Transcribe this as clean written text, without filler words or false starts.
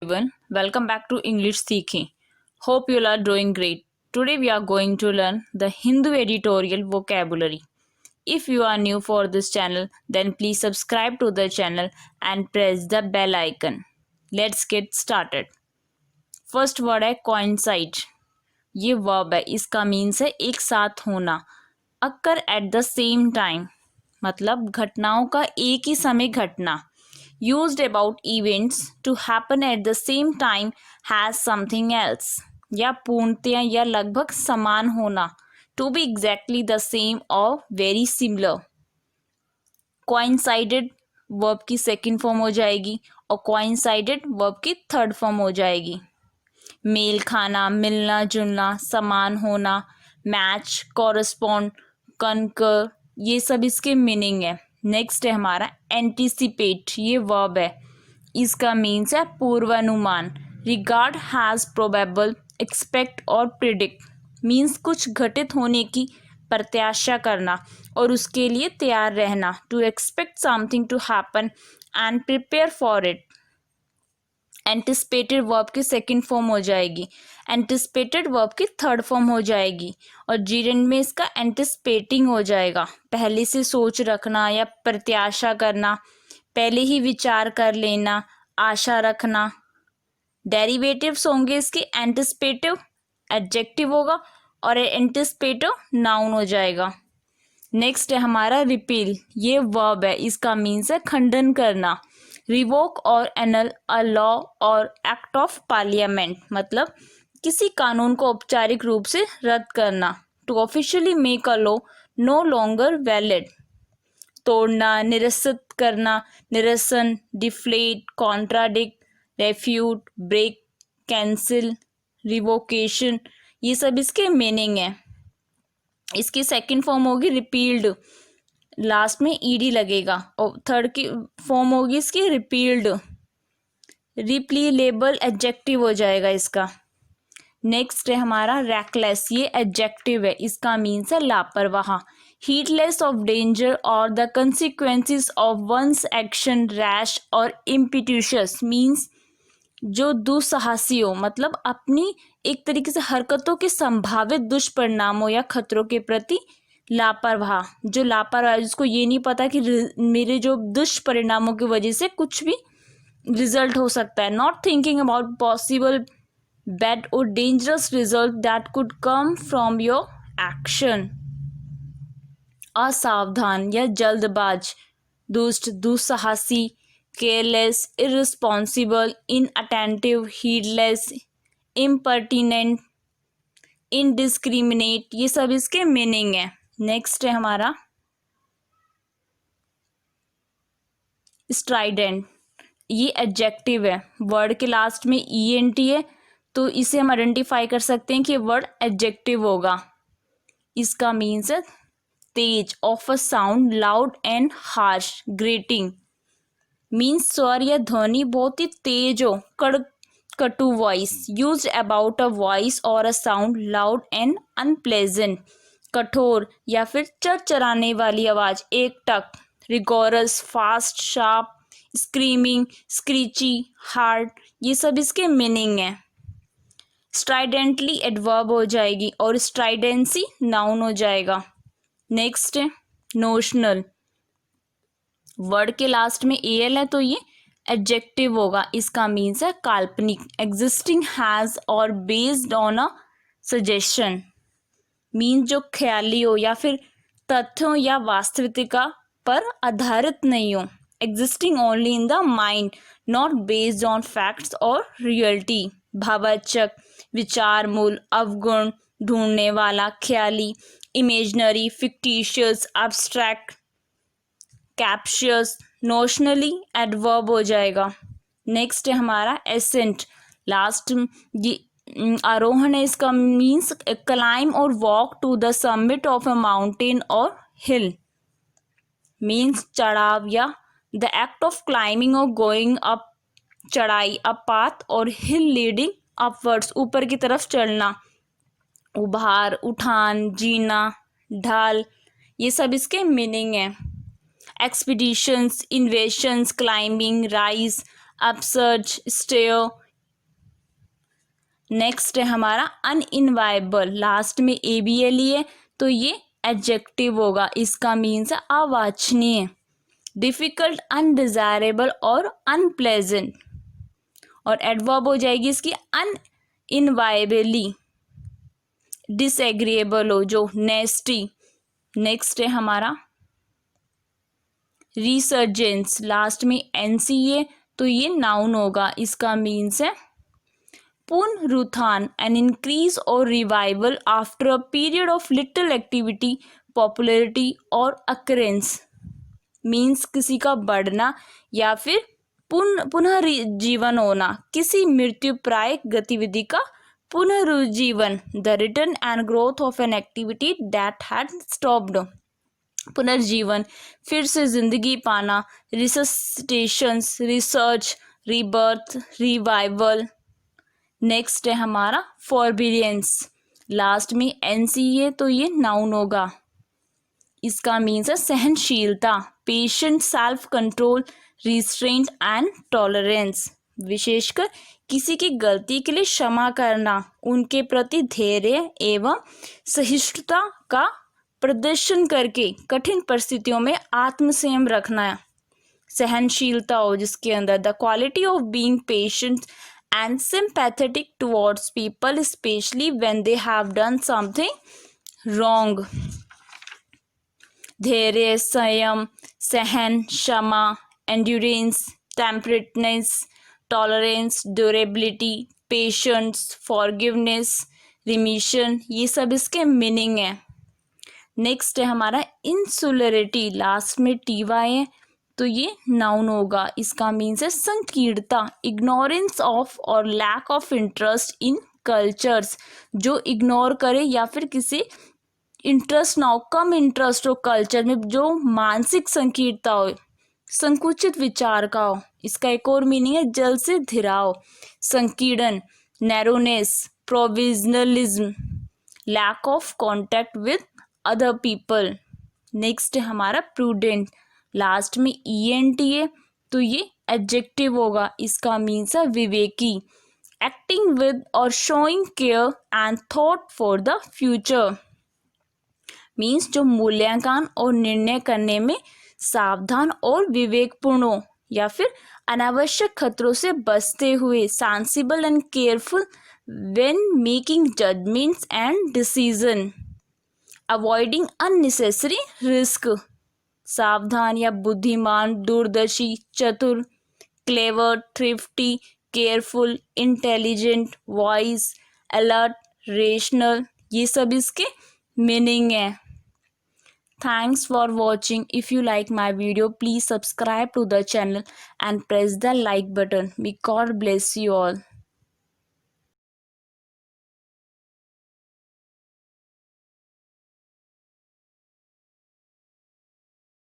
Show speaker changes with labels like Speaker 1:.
Speaker 1: Everyone, welcome back to English Seeking. Hope you all are doing great. Today we are going to learn the Hindu editorial vocabulary. If you are new for this channel, then please subscribe to the channel and press the bell icon. Let's get started. First word है coincide. ये verb है, इसका means है एक साथ होना. Occur at the same time मतलब घटनाओं का एक ही समय घटना. Used about events to happen at the same time has something else या पूर्णतया या लगभग समान होना. To be exactly the same or very similar. Coincided verb की सेकंड फॉर्म हो जाएगी और coincided वर्ब की थर्ड फॉर्म हो जाएगी. मेल खाना, मिलना जुलना, समान होना, मैच, कॉरस्पॉन्ड, कनकर, ये सब इसके मीनिंग है. नेक्स्ट है हमारा एंटिसिपेट. ये वर्ब है, इसका मीन्स है पूर्वानुमान. रिगार्ड हैज़ प्रोबेबल, एक्सपेक्ट और प्रिडिक्ट मीन्स कुछ घटित होने की प्रत्याशा करना और उसके लिए तैयार रहना. To expect something to happen and prepare for it. Anticipated verb की सेकंड फॉर्म हो जाएगी, एंटिसिपेटेड वर्ब की थर्ड फॉर्म हो जाएगी और जीरेंड में इसका एंटिसिपेटिंग हो जाएगा. पहले से सोच रखना या प्रत्याशा करना, पहले ही विचार कर लेना, आशा रखना. डेरिवेटिव्स होंगे इसके. एंटिसिपेटिव एडजेक्टिव होगा और एंटिसिपेटिव नाउन हो जाएगा. नेक्स्ट है हमारा रिपील. ये वर्ब है, इसका मीन्स है खंडन करना. रिवोक और एनल अ लॉ और एक्ट ऑफ पार्लियामेंट मतलब किसी कानून को औपचारिक रूप से रद्द करना. To officially make a law no longer valid. तोड़ना, निरसित करना, निरसन, deflate, contradict, refute, break, cancel, revocation, ये सब इसके मीनिंग है. इसकी सेकंड फॉर्म होगी रिपील्ड, लास्ट में ईडी लगेगा. और थर्ड की फॉर्म होगी इसकी रिपील्ड. रिप्लीलेबल एडजेक्टिव हो जाएगा इसका. नेक्स्ट है हमारा रैकलेस. ये एडजेक्टिव है, इसका मीन्स है लापरवाह. Heedless of danger or the consequences of one's action rash or impetuous means जो दुस्साहसी हो मतलब अपनी एक तरीके से हरकतों के संभावित दुष्परिणामों या खतरों के प्रति लापरवाह. जो लापरवाह जिसको ये नहीं पता कि मेरे जो दुष्परिणामों की वजह से कुछ भी रिजल्ट हो सकता है. Not thinking about possible bad और dangerous result that could come from your action. असावधान या जल्दबाज, दुष्ट, दुस्साहसी, careless, irresponsible, inattentive, heedless, impertinent, indiscriminate, ये सब इसके मीनिंग है. नेक्स्ट है हमारा स्ट्राइडेंट. ये एडजेक्टिव है, वर्ड के लास्ट में ईएनटी है तो इसे हम आइडेंटिफाई कर सकते हैं कि वर्ड एडजेक्टिव होगा. इसका मीन्स है तेज, of a sound loud and harsh, grating means स्वर या ध्वनि बहुत ही तेज हो, कटु voice. Used about a voice और a sound loud and unpleasant, कठोर या फिर चरचराने वाली आवाज, एक टक. Rigorous, fast, sharp, screaming, screechy, hard, ये सब इसके मीनिंग है. स्ट्राइडेंटली एडवर्ब हो जाएगी और स्ट्राइडेंसी नाउन हो जाएगा. नेक्स्ट है नोशनल. वर्ड के लास्ट में एल है तो ये एडजेक्टिव होगा. इसका मीन्स है काल्पनिक. एग्जिस्टिंग हैज और based on a suggestion means जो ख्याली हो या फिर तथ्यों या वास्तविकता पर आधारित नहीं हो. Existing only in the mind not based on facts और रियलिटी. भावाचक, विचार मूल, अवगुण, ढूंढने वाला, ख्याली, imaginary, fictitious, abstract, captious. Notionally adverb हो जाएगा. नेक्स्ट है हमारा एसेंट. लास्ट आरोहण है, इसका मीन्स क्लाइम और walk to the summit of a mountain और हिल मीन्स चढ़ाव या द एक्ट ऑफ क्लाइंबिंग और गोइंग अप, चढ़ाई, अप पाथ और हिल लीडिंग अपवर्ड्स, ऊपर की तरफ चढ़ना. उभार, उठान, जीना, ढाल, ये सब इसके मीनिंग है. Expeditions, invasions, climbing, rise, upsurge, stair, next है हमारा अनइनवाइबल, लास्ट में ABLE है तो ये एडजेक्टिव होगा, इसका मीन्स है अवांछनीय, डिफिकल्ट, अनडिजायरेबल और अनप्लेजेंट। और एडवर्ब हो जाएगी इसकी अनइनवाइबली, डिसएग्रीएबल हो जो नेस्टी। नेक्स्ट है हमारा रिसर्जेंस, लास्ट में NC है तो ये नाउन होगा, इसका मीन्स है पुनरुत्थान, एन इंक्रीज और revival after a period of little activity, popularity और अकरेंस। मीन्स किसी का बढ़ना या फिर पुनः जीवन होना, किसी मृत्यु प्राय गतिविधि का पुनरुज्जीवन, the return and growth of an activity that had stopped. पुनर्जीवन, फिर से जिंदगी पाना, रिससिटेशंस, रिसर्च, रीबर्थ, रिवाइवल। नेक्स्ट है हमारा फॉरबिडेंस, लास्ट में NC है तो ये नाउन होगा, इसका मीन्स है सहनशीलता, patient, self control, restraint and tolerance. विशेषकर किसी की गलती के लिए क्षमा करना, उनके प्रति धैर्य एवं सहिष्णुता का प्रदर्शन करके कठिन परिस्थितियों में आत्मसंयम रखना, सहनशीलता हो जिसके अंदर। The quality of being patient and sympathetic towards people specially when they have done something wrong. धैर्य, संयम, सहन, क्षमा, endurance, temperateness, tolerance, durability, patience, forgiveness, remission, ये सब इसके मीनिंग है। नेक्स्ट है हमारा इंसुलरिटी, लास्ट में TY है तो ये नाउन होगा, इसका मीन्स है संकीर्णता, इग्नोरेंस ऑफ और lack of interest in cultures, जो इग्नोर करे या फिर किसी इंटरेस्ट ना हो, कम इंटरेस्ट हो कल्चर में, जो मानसिक संकीर्णता हो, संकुचित विचार का हो। इसका एक और मीनिंग है जल से धिराव, संकीर्णन, narrowness, provincialism, lack of contact with other people. Next है हमारा प्रूडेंट, लास्ट में ENT है तो ये एडजेक्टिव होगा, इसका मीन्स है विवेकी, एक्टिंग विद और showing care and thought for the future. Means जो मूल्यांकन और निर्णय करने में सावधान और विवेकपूर्ण हो, या फिर अनावश्यक खतरों से बचते हुए, sensible and careful when making judgments and decision, avoiding unnecessary risk, सावधान या बुद्धिमान, दूरदर्शी, चतुर, clever, thrifty, careful, intelligent, wise, alert, rational, ये सब इसके मीनिंग है। Thanks for watching. If you like my video, please subscribe to the channel and press the like button. May God bless you all.